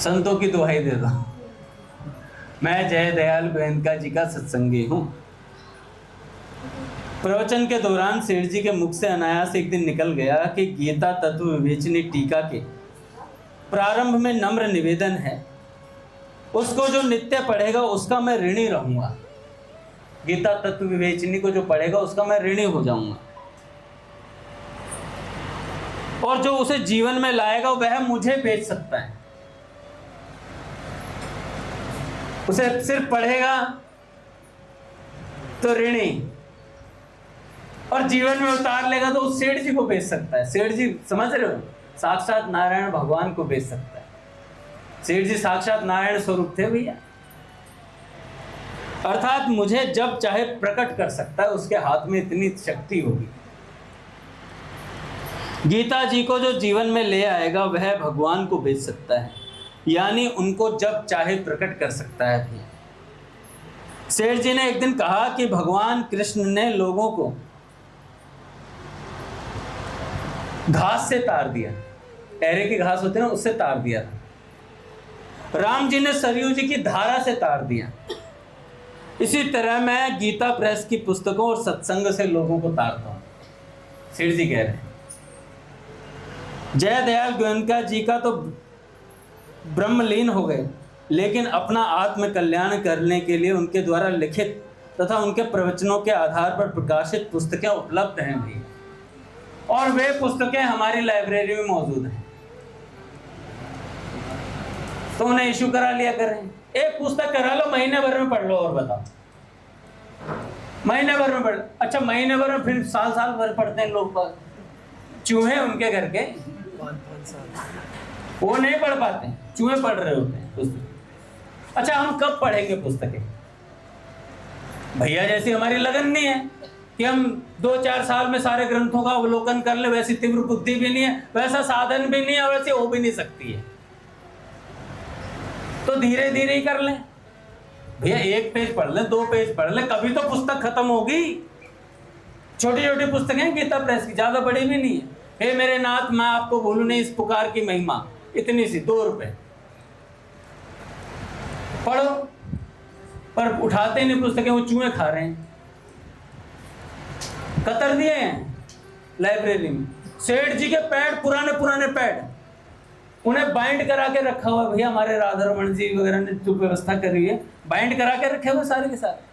संतों की दुहाई दे दो, मैं जय दयाल गोयनका जी का सत्संगी हूं। प्रवचन के दौरान सेठ जी के मुख से अनायास एक दिन निकल गया कि गीता तत्व विवेचनी टीका के प्रारंभ में नम्र निवेदन है, उसको जो नित्य पढ़ेगा उसका मैं ऋणी रहूंगा। गीता तत्व विवेचनी को जो पढ़ेगा उसका मैं ऋणी हो जाऊंगा, और जो उसे जीवन में लाएगा वह मुझे बेच सकता है। उसे सिर्फ पढ़ेगा तो ऋणी, और जीवन में उतार लेगा तो उस सेठ जी को बेच सकता है। सेठ जी समझ रहे हो, साक्षात नारायण भगवान को बेच सकता है। सेठ जी साक्षात नारायण स्वरूप थे भैया, अर्थात मुझे जब चाहे प्रकट कर सकता है, उसके हाथ में इतनी शक्ति होगी। गीता जी को जो जीवन में ले आएगा वह भगवान को बेच सकता है, यानी उनको जब चाहे प्रकट कर सकता है। सेठ जी ने एक दिन कहा कि भगवान कृष्ण ने लोगों को घास से तार दिया, एरे की घास होती है ना, उससे तार दिया था। राम जी ने सरयू जी की धारा से तार दिया। इसी तरह मैं गीता प्रेस की पुस्तकों और सत्संग से लोगों को तारता हूं, सेठ जी कह रहे हैं। जयदयाल गोयनका जी का तो ब्रह्मलीन हो गए, लेकिन अपना आत्म कल्याण करने के लिए उनके द्वारा लिखित तथा उनके प्रवचनों के आधार पर प्रकाशित पुस्तकें उपलब्ध हैं भी, और वे पुस्तकें हमारी लाइब्रेरी में मौजूद हैं, तो उन्हें इशू करा लिया करें। एक पुस्तक करा लो, महीने भर में पढ़ लो, और बताओ महीने भर में पढ़। अच्छा, महीने भर में फिर साल साल भर पढ़ते हैं लोग, चूहे उनके घर के 5 साल वो नहीं पढ़ पाते, चूहे पढ़ रहे होते हैं पुस्तक। अच्छा, हम कब पढ़ेंगे पुस्तकें? भैया जैसी हमारी लगन नहीं है कि हम 2-4 साल में सारे ग्रंथों का अवलोकन कर ले, वैसी तीव्र बुद्धि भी नहीं है, वैसा साधन भी नहीं है, और वैसे हो भी नहीं सकती है, तो धीरे धीरे ही कर लें। भैया 1 पेज पढ़ लें, 2 पेज पढ़ लें, कभी तो पुस्तक खत्म होगी। छोटी छोटी पुस्तकें गीता प्रेस की, ज्यादा बड़ी भी नहीं है। हे मेरे नाथ, मैं आपको भूलूं नहीं इस पुकार की महिमा, इतनी सी, 2 रुपए पढ़ो, पर उठाते नहीं पुस्तकें, वो चूहे खा रहे हैं। कतर दिए हैं लाइब्रेरी में, सेठ जी के पैड, पुराने पुराने पैड, उन्हें बाइंड करा के रखा हुआ। भैया हमारे राधारमण जी वगैरह ने जो व्यवस्था करी है, बाइंड करा के रखे हुए सारे के सारे।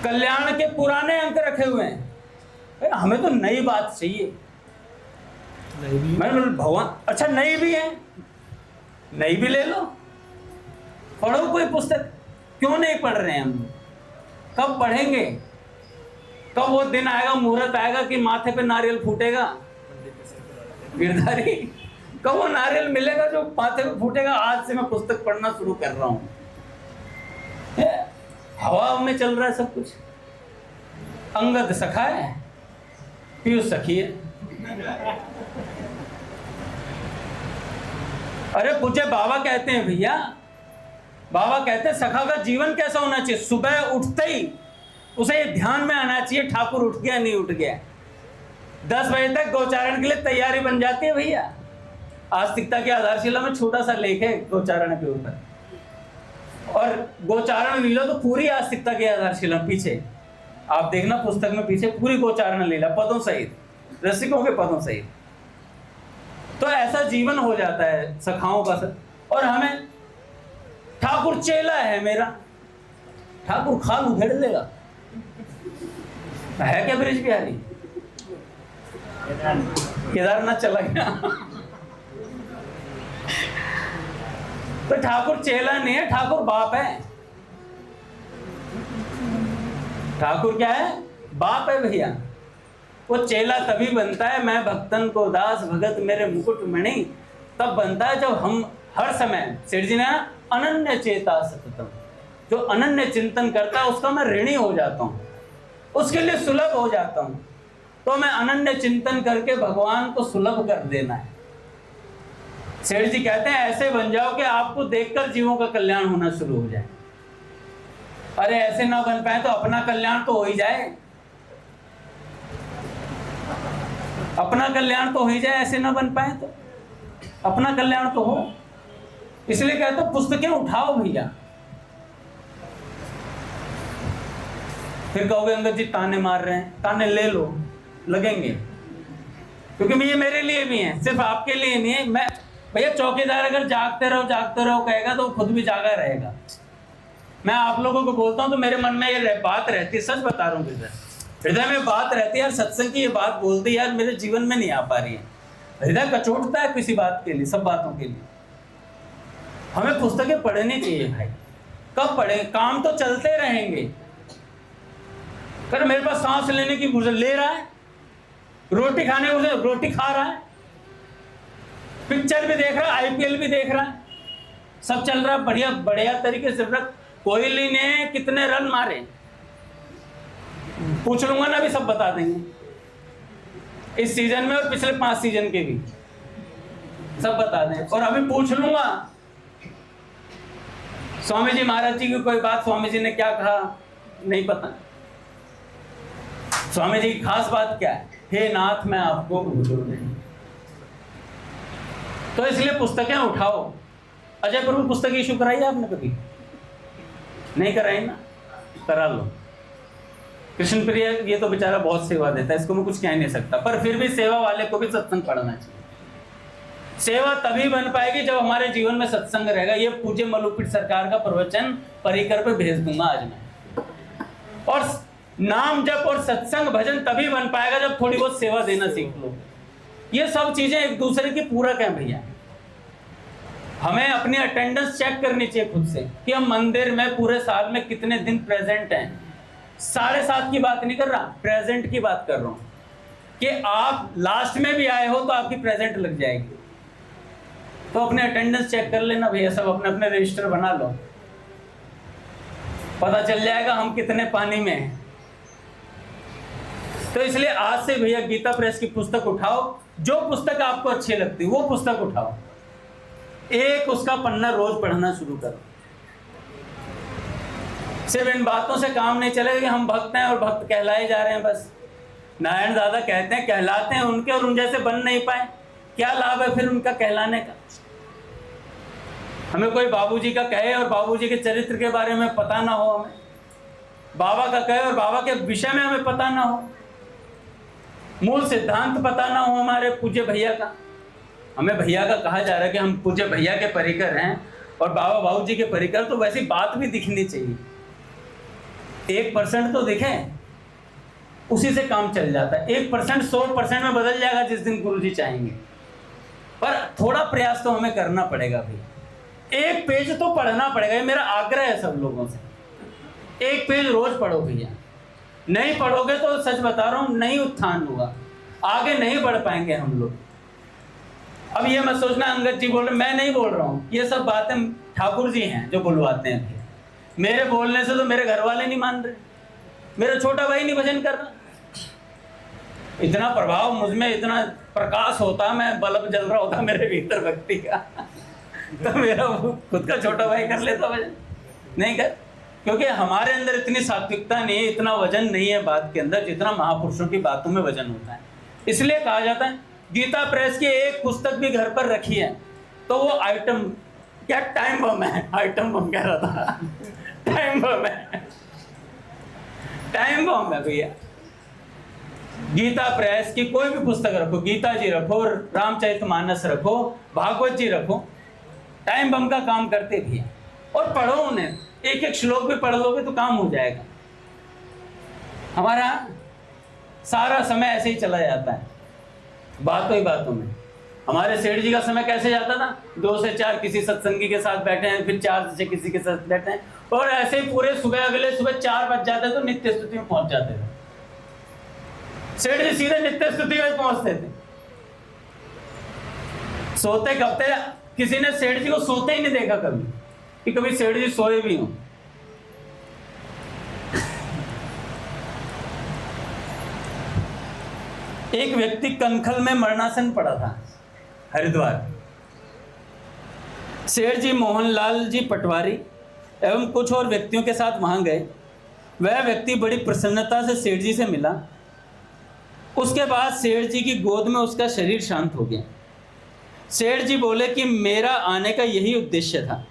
कल्याण के पुराने अंक रखे हुए हैं। हमें तो नई बात चाहिए। मैं भगवान, अच्छा नई भी है, नई भी ले लो, पढ़ो कोई पुस्तक। क्यों नहीं पढ़ रहे हैं हम? कब पढ़ेंगे? कब वो दिन आएगा, मुहूर्त आएगा कि माथे पे नारियल फूटेगा गिरधारी? कब वो नारियल मिलेगा जो माथे पे फूटेगा? आज से मैं पुस्तक पढ़ना शुरू कर रहा हूँ। हवा में चल रहा है सब कुछ। अंगद सखा है, पीयूष सखी है। अरे पूछे बाबा कहते हैं भैया, बाबा कहते हैं सखा का जीवन कैसा होना चाहिए? सुबह उठते ही उसे ये ध्यान में आना चाहिए, ठाकुर उठ गया नहीं उठ गया। 10 बजे तक गोचारण के लिए तैयारी बन जाती है भैया। आस्तिकता की आधारशिला में छोटा सा लेख है गोचारण के ऊपर, और गोचारण लीला तो पूरी आस्तिकता की आधारशिला पीछे आप देखना पुस्तक में, पीछे पूरी गोचारण लीला पदों सहित, रसिकों के पदों सहित। तो ऐसा जीवन हो जाता है सखाओं का सब। और हमें ठाकुर चेला है मेरा, ठाकुर खाल उधेड़ लेगा, है क्या ब्रिज बिहारी? केदारनाथ चला गया। तो ठाकुर चेला नहीं है, ठाकुर बाप है। ठाकुर क्या है? बाप है भैया। वो चेला तभी बनता है, मैं भक्तन को दास भगत मेरे मुकुट मणि, तब बनता है जब हम हर समय, सेठ जी ने अनन्य चेता सततम, जो अनन्य चिंतन करता है उसका मैं ऋणी हो जाता हूँ, उसके लिए सुलभ हो जाता हूँ। तो मैं अनन्य चिंतन करके भगवान को सुलभ कर देना है। सेठ जी कहते हैं ऐसे बन जाओ कि आपको देखकर जीवों का कल्याण होना शुरू हो जाए। अरे ऐसे ना बन पाए तो अपना कल्याण तो हो ही जाए, अपना कल्याण तो हो ही जाए। ऐसे ना बन पाए तो अपना कल्याण तो हो। इसलिए कहते हैं पुस्तकें उठाओ भैया। फिर कहोगे अंगद जी ताने मार रहे हैं, ताने ले लो, लगेंगे, क्योंकि ये मेरे लिए भी है, सिर्फ आपके लिए नहीं है। मैं भैया चौकीदार अगर जागते रहो कहेगा तो खुद भी जागा रहेगा। मैं आप लोगों को बोलता हूँ तो मेरे मन में ये बात रहती है, सच बता रहा हूँ, हृदय में बात रहती है यार, सत्संग की ये बात बोलती यार मेरे जीवन में नहीं आ पा रही है। हृदय कचोटता है किसी बात के लिए, सब बातों के लिए। हमें पुस्तकें पढ़नी चाहिए भाई। कब पढ़े? काम तो चलते रहेंगे। पर मेरे पास सांस लेने की फुर्सत, ले रहा है, रोटी खाने को रोटी खा रहा है, पिक्चर भी देख रहा है, आईपीएल भी देख रहा है, सब चल रहा है बढ़िया बढ़िया तरीके से। कोहली ने कितने रन मारे पूछ लूंगा ना, भी सब बता देंगे इस सीजन में और पिछले 5 सीजन के भी सब बता दें। और अभी पूछ लूंगा स्वामी जी महाराज जी की कोई बात, स्वामी जी ने क्या कहा नहीं पता। स्वामी जी की खास बात क्या है? हे नाथ मैं आपको भूलूं नहीं। तो इसलिए पुस्तकें उठाओ। अजय प्रभु पुस्तक इशू कराई आपने कभी? नहीं कराई ना, करा लो, कृष्ण प्रिय ये तो बेचारा बहुत सेवा देता है, इसको मैं कुछ कह नहीं सकता, पर फिर भी सेवा वाले को भी सत्संग पढ़ना चाहिए। सेवा तभी बन पाएगी जब हमारे जीवन में सत्संग रहेगा। ये पूज्य मलुपीठ सरकार का प्रवचन परिकर पे भेज दूंगा आज मैं। और नाम जप और सत्संग भजन तभी बन पाएगा जब थोड़ी बहुत सेवा देना सीख लो। ये सब चीजें एक दूसरे की पूरक हैं भैया। हमें अपनी अटेंडेंस चेक करनी चाहिए खुद से कि हम मंदिर में पूरे साल में कितने दिन प्रेजेंट हैं। 7.5 की बात नहीं कर रहा, प्रेजेंट की बात कर रहा हूं कि आप लास्ट में भी आए हो तो आपकी प्रेजेंट लग जाएगी। तो अपने अटेंडेंस चेक कर लेना भैया, सब अपने अपने रजिस्टर बना लो, पता चल जाएगा हम कितने पानी में हैं। तो इसलिए आज से भैया गीता प्रेस की पुस्तक उठाओ, जो पुस्तक आपको अच्छी लगती है वो पुस्तक उठाओ, एक उसका पन्ना रोज पढ़ना शुरू करो। सिर्फ इन बातों से काम नहीं चलेगा कि हम भक्त हैं और भक्त कहलाए जा रहे हैं बस। नारायण दादा कहते हैं कहलाते हैं उनके और उन जैसे बन नहीं पाए, क्या लाभ है फिर उनका कहलाने का। हमें कोई बाबूजी का कहे और बाबूजी के चरित्र के बारे में पता ना हो, हमें बाबा का कहे और बाबा के विषय में हमें पता ना हो, मूल सिद्धांत पता ना हो हमारे पूज्य भैया का। हमें भैया का कहा जा रहा है कि हम पूज्य भैया के परिकर हैं और बाबा बाबूजी के परिकर, तो वैसी बात भी दिखनी चाहिए। 1% तो दिखे, उसी से काम चल जाता है। 1% 100% में बदल जाएगा जिस दिन गुरुजी चाहेंगे, पर थोड़ा प्रयास तो हमें करना पड़ेगा भैया। 1 पेज तो पढ़ना पड़ेगा, ये मेरा आग्रह है सब लोगों से। 1 पेज रोज पढ़ो भैया। नहीं पढ़ोगे तो सच बता रहा हूं नहीं उत्थान होगा, आगे नहीं बढ़ पाएंगे हम लोग। अब ये मत सोचना अंगद जी बोल रहे, मैं नहीं बोल रहा हूँ, ये सब बातें ठाकुर जी हैं जो बुलवाते हैं भैया। मेरे बोलने से तो मेरे घर वाले नहीं मान रहे, मेरा छोटा भाई नहीं भजन कर रहा। इतना प्रभाव मुझ में, इतना प्रकाश होता, मैं बल्ब जल रहा होता मेरे भीतर भक्ति का, तो मेरा खुद का छोटा भाई कर लेता भजन, नहीं कर। क्योंकि हमारे अंदर इतनी सात्विकता नहीं है, इतना वजन नहीं है बात के अंदर जितना महापुरुषों की बातों में वजन होता है। इसलिए कहा जाता है गीता प्रेस की एक पुस्तक भी घर पर रखी है तो वो आइटम, क्या टाइम बम है, आइटम बम कह रहा था, टाइम बम है, टाइम बम है भैया। गीता प्रेस की कोई भी पुस्तक रखो, गीता जी रखो, रामचरितमानस रखो, भागवत जी रखो, टाइम बम का काम करते भी हैं। और पढ़ो उन्हें, एक एक श्लोक भी पढ़ लोगे तो काम हो जाएगा। हमारा सारा समय ऐसे ही चला जाता है बातों ही बातों में। हमारे सेठ जी का समय कैसे जाता था, 2 से 4 किसी सत्संगी के साथ बैठे हैं, फिर 4 से किसी के साथ बैठे हैं, और ऐसे ही पूरे सुबह, अगले सुबह 4 बज जाते तो नित्य स्तुति में पहुंच जाते थे। सेठ जी सीधे नित्य स्तुति में पहुंचते थे। सोते कब थे, किसी ने सेठ जी को सोते ही नहीं देखा कभी कि कभी सेठ जी सोए भी हों। एक व्यक्ति कनखल में मरणासन पड़ा था हरिद्वार। सेठ जी मोहनलाल जी पटवारी एवं कुछ और व्यक्तियों के साथ वहां गए। वह व्यक्ति बड़ी प्रसन्नता से सेठ जी से मिला। उसके बाद सेठ जी की गोद में उसका शरीर शांत हो गया। सेठ जी बोले कि मेरा आने का यही उद्देश्य था।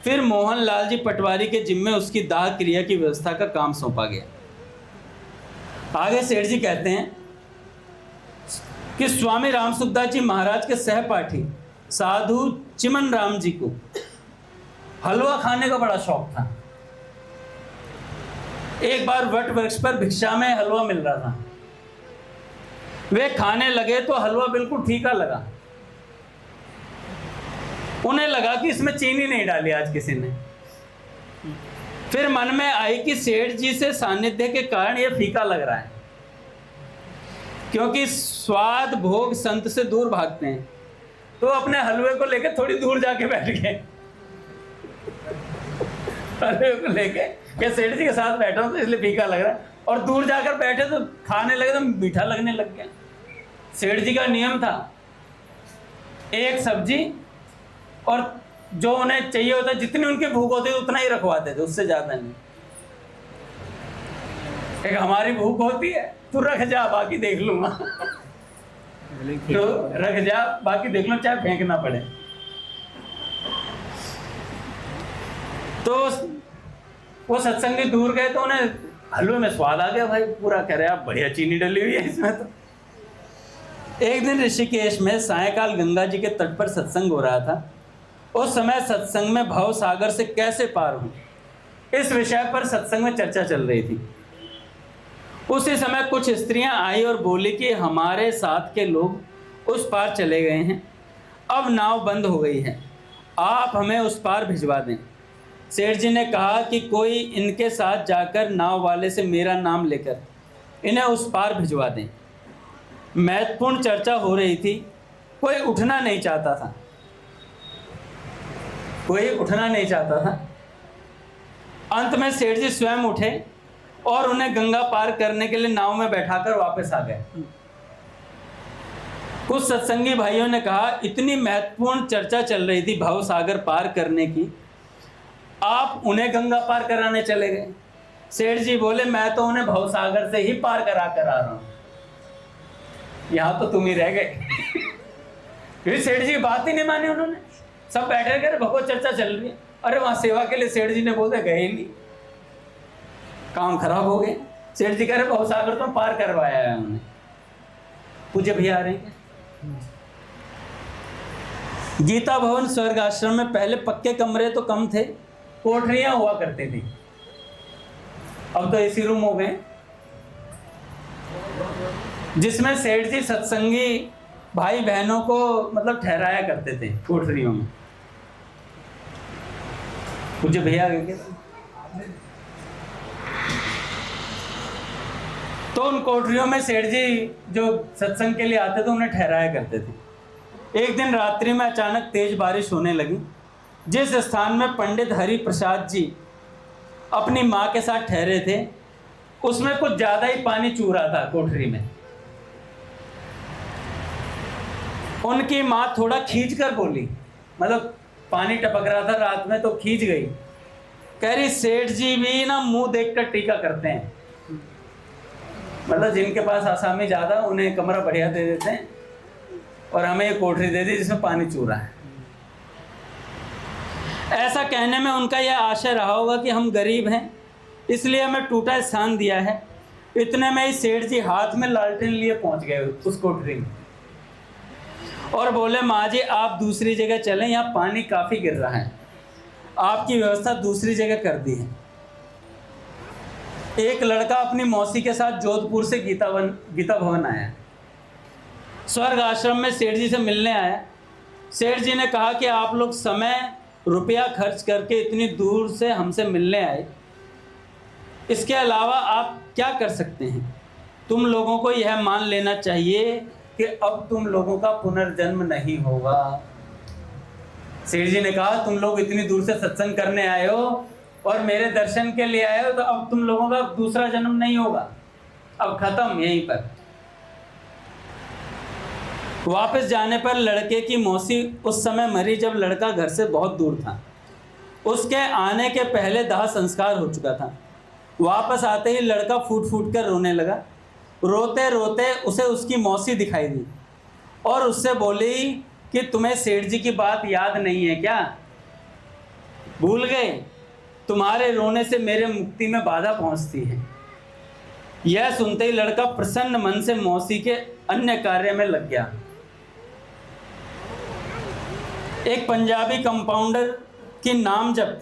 फिर मोहनलाल जी पटवारी के जिम्मे उसकी दाह क्रिया की व्यवस्था का काम सौंपा गया। आगे सेठ जी कहते हैं कि स्वामी रामसुखदास जी महाराज के सहपाठी साधु चिमन राम जी को हलवा खाने का बड़ा शौक था। एक बार वट वृक्ष पर भिक्षा में हलवा मिल रहा था। वे खाने लगे तो हलवा बिल्कुल फीका लगा। उन्हें लगा कि इसमें चीनी नहीं डाली आज किसी ने। फिर मन में आई कि सेठ जी से सानिध्य के कारण यह फीका लग रहा है, क्योंकि स्वाद भोग संत से दूर भागते हैं। तो अपने हलवे को लेकर थोड़ी दूर जाके बैठ गए। हलवे को लेके क्या सेठ जी के साथ बैठा हूं तो इसलिए फीका लग रहा है, और दूर जाकर बैठे तो खाने लगे तो मीठा लगने लग गया। सेठ जी का नियम था एक सब्जी, और जो उन्हें चाहिए होता जितनी उनकी भूख होती है उतना ही रखवाते थे, उससे ज्यादा नहीं। एक हमारी भूख होती है, तू रख जा बाकी देख लूंगा, तो रख जा बाकी देख लो, चाहे फेंकना पड़े। तो वो सत्संगी दूर गए तो उन्हें हलवे में स्वाद आ गया भाई पूरा, कह रहे आप बढ़िया चीनी डली हुई है इसमें तो। एक दिन ऋषिकेश में सायंकाल गंगा जी के तट पर सत्संग हो रहा था। उस समय सत्संग में भव सागर से कैसे पार हूं, इस विषय पर सत्संग में चर्चा चल रही थी। उसी समय कुछ स्त्रियां आई और बोली कि हमारे साथ के लोग उस पार चले गए हैं, अब नाव बंद हो गई है, आप हमें उस पार भिजवा दें। सेठ जी ने कहा कि कोई इनके साथ जाकर नाव वाले से मेरा नाम लेकर इन्हें उस पार भिजवा दें। महत्वपूर्ण चर्चा हो रही थी, कोई उठना नहीं चाहता था, कोई उठना नहीं चाहता था। अंत में सेठ जी स्वयं उठे और उन्हें गंगा पार करने के लिए नाव में बैठाकर वापस आ गए। कुछ सत्संगी भाइयों ने कहा, इतनी महत्वपूर्ण चर्चा चल रही थी भव सागर पार करने की, आप उन्हें गंगा पार कराने चले गए। सेठ जी बोले, मैं तो उन्हें भव सागर से ही पार करा कर आ रहा हूं, यहां तो तुम ही रह गए। फिर सेठ जी की बात ही नहीं मानी उन्होंने, सब बैठे गए, भगवत चर्चा चल रही है। अरे वहां सेवा के लिए सेठ जी ने बोले गए ही नहीं, काम खराब हो गए। सेठ जी कह रहे भव सागर तो पार करवाया है उन्होंने। पूज्य भैया आ रहे हैं। गीता भवन स्वर्ग आश्रम में पहले पक्के कमरे तो कम थे, कोठरियां हुआ करती थी, अब तो एसी रूम हो गए, जिसमें सेठ जी सत्संगी भाई बहनों को मतलब ठहराया करते थे कोठरियों में। मुझे भैया क्या, तो उन कोठरियों में सेठ जी जो सत्संग के लिए आते थे उन्हें ठहराया करते थे। एक दिन रात्रि में अचानक तेज बारिश होने लगी। जिस स्थान में पंडित हरि प्रसाद जी अपनी माँ के साथ ठहरे थे उसमें कुछ ज़्यादा ही पानी चू रहा था कोठरी में। उनकी माँ थोड़ा खींच कर बोली, मतलब पानी टपक रहा था रात में तो खींच गई, कह रही सेठ जी भी ना मुंह देखकर टीका करते हैं, मतलब जिनके पास आसामी ज़्यादा उन्हें कमरा बढ़िया दे देते हैं और हमें एक कोठरी दे दी जिसमें पानी चू रहा है। ऐसा कहने में उनका यह आशय रहा होगा कि हम गरीब हैं इसलिए हमें टूटा स्थान दिया है। इतने में ही सेठ जी हाथ में लालटेन लिए पहुंच गए उस कोठरी में और बोले, माँ जी आप दूसरी जगह चलें, यहाँ पानी काफ़ी गिर रहा है, आपकी व्यवस्था दूसरी जगह कर दी है। एक लड़का अपनी मौसी के साथ जोधपुर से गीता भवन आया, स्वर्ग आश्रम में सेठ जी से मिलने आया। सेठ जी ने कहा कि आप लोग समय रुपया खर्च करके इतनी दूर से हमसे मिलने आए, इसके अलावा आप क्या कर सकते हैं? तुम लोगों को यह मान लेना चाहिए कि अब तुम लोगों का पुनर्जन्म नहीं होगा। सेठ जी ने कहा, तुम लोग इतनी दूर से सत्संग करने आए हो और मेरे दर्शन के लिए आए हो, तो अब तुम लोगों का दूसरा जन्म नहीं होगा, अब खत्म यहीं पर। वापस जाने पर लड़के की मौसी उस समय मरी जब लड़का घर से बहुत दूर था। उसके आने के पहले दाह संस्कार हो चुका था। वापस आते ही लड़का फूट फूट कर रोने लगा। रोते रोते उसे उसकी मौसी दिखाई दी और उससे बोली कि तुम्हें सेठ जी की बात याद नहीं है क्या? भूल गए? तुम्हारे रोने से मेरे मुक्ति में बाधा पहुंचती है। यह सुनते ही लड़का प्रसन्न मन से मौसी के अन्य कार्य में लग गया। एक पंजाबी कंपाउंडर की नाम जप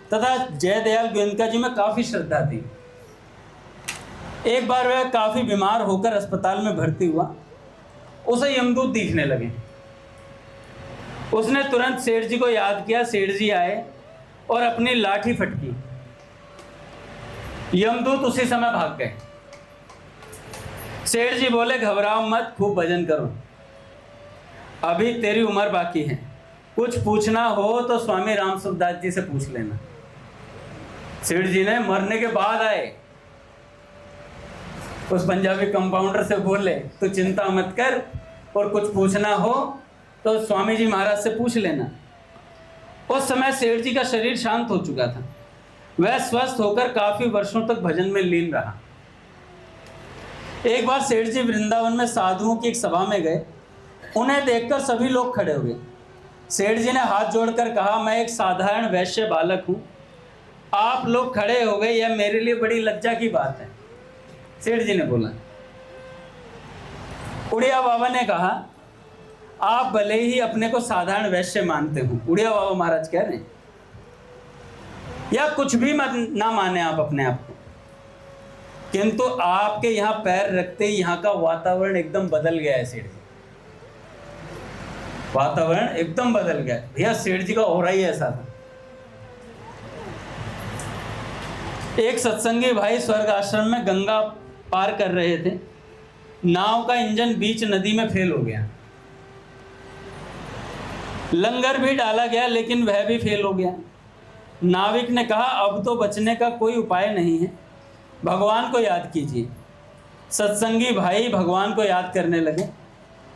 तथा जयदयाल गोयनका जी में काफ़ी श्रद्धा थी। एक बार वह काफ़ी बीमार होकर अस्पताल में भर्ती हुआ। उसे यमदूत दिखने लगे। उसने तुरंत सेठ जी को याद किया। सेठ जी आए और अपनी लाठी फटकी। यमदूत उसी समय भाग गए। सेठ जी बोले, घबराओ मत, खूब भजन करो, अभी तेरी उम्र बाकी है। कुछ पूछना हो तो स्वामी राम सुखदास जी से पूछ लेना। सेठ जी ने मरने के बाद आए, उस पंजाबी कंपाउंडर से बोले, तो चिंता मत कर और कुछ पूछना हो तो स्वामी जी महाराज से पूछ लेना। उस समय सेठ जी का शरीर शांत हो चुका था। वह स्वस्थ होकर काफ़ी वर्षों तक भजन में लीन रहा। एक बार सेठ जी वृंदावन में साधुओं की एक सभा में गए। उन्हें देखकर सभी लोग खड़े हो गए। सेठ जी ने हाथ जोड़कर कहा, मैं एक साधारण वैश्य बालक हूँ, आप लोग खड़े हो गए, यह मेरे लिए बड़ी लज्जा की बात है। सेठ जी ने बोला। उड़िया बाबा ने कहा, आप भले ही अपने को साधारण वैश्य मानते हो, उड़िया बाबा महाराज कह रहे हैं, या कुछ भी मत ना माने आप अपने आप को, किंतु आपके यहाँ पैर रखते ही यहाँ का वातावरण एकदम बदल गया है। सेठ जी, वातावरण एकदम बदल गया भैया। सेठ जी का हो ही ऐसा था। एक सत्संगी भाई स्वर्ग आश्रम में गंगा पार कर रहे थे। नाव का इंजन बीच नदी में फेल हो गया। लंगर भी डाला गया लेकिन वह भी फेल हो गया। नाविक ने कहा, अब तो बचने का कोई उपाय नहीं है, भगवान को याद कीजिए। सत्संगी भाई भगवान को याद करने लगे।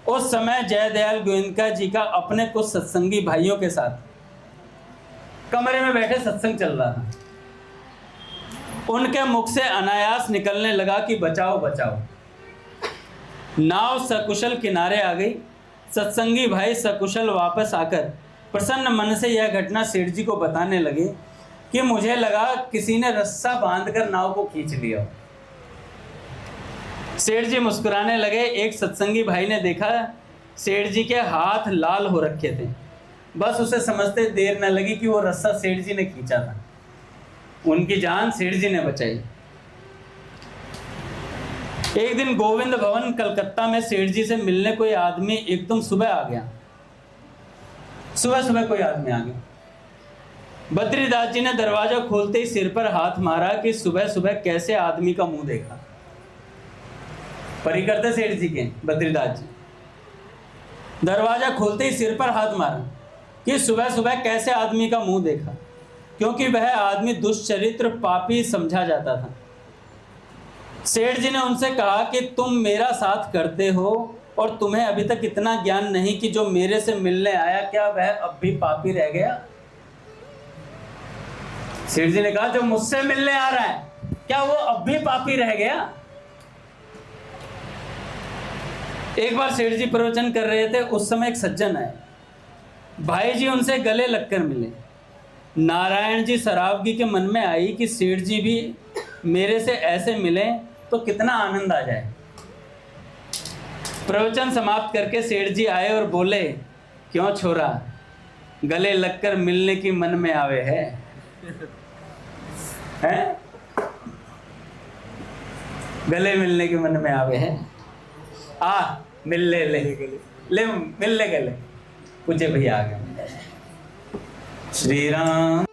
उस समय जयदयाल गोयनका जी का अपने कुछ सत्संगी भाइयों के साथ कमरे में बैठे सत्संग चल रहा था। उनके मुख से अनायास निकलने लगा कि बचाओ बचाओ। नाव सकुशल किनारे आ गई। सत्संगी भाई सकुशल वापस आकर प्रसन्न मन से यह घटना सेठ जी को बताने लगे कि मुझे लगा किसी ने रस्सा बांधकर नाव को खींच लिया। सेठ जी मुस्कुराने लगे। एक सत्संगी भाई ने देखा सेठ जी के हाथ लाल हो रखे थे, बस उसे समझते देर न लगी कि वो रस्सा सेठ जी ने खींचा था। उनकी जान सेठ जी ने बचाई। एक दिन गोविंद भवन कलकत्ता में सेठ जी से मिलने कोई आदमी एकदम सुबह आ गया। सुबह कोई आदमी आ गया। बद्रीदास जी ने दरवाजा खोलते ही सिर पर हाथ मारा कि सुबह सुबह कैसे आदमी का मुंह देखा। परी करते सेठ जी के बद्रीदास जी। दरवाजा खोलते ही सिर पर हाथ मारा कि सुबह सुबह कैसे आदमी का मुंह देखा, क्योंकि वह आदमी दुष्चरित्र पापी समझा जाता था। सेठ जी ने उनसे कहा कि तुम मेरा साथ करते हो और तुम्हें अभी तक इतना ज्ञान नहीं कि जो मेरे से मिलने आया क्या वह अब भी पापी रह गया। सेठ जी ने कहा, जो मुझसे मिलने आ रहा है क्या वो अब भी पापी रह गया। एक बार सेठ जी प्रवचन कर रहे थे, उस समय एक सज्जन आए। भाई जी उनसे गले लगकर मिले। नारायण जी सरावगी के मन में आई कि सेठ जी भी मेरे से ऐसे मिले तो कितना आनंद आ जाए। प्रवचन समाप्त करके सेठ जी आए और बोले, क्यों छोरा, गले लगकर मिलने की मन में आवे है, हैं? गले मिलने की मन में आवे है, आ मिल ले मिल ले गले। पूछे भैया आ गए। श्री राम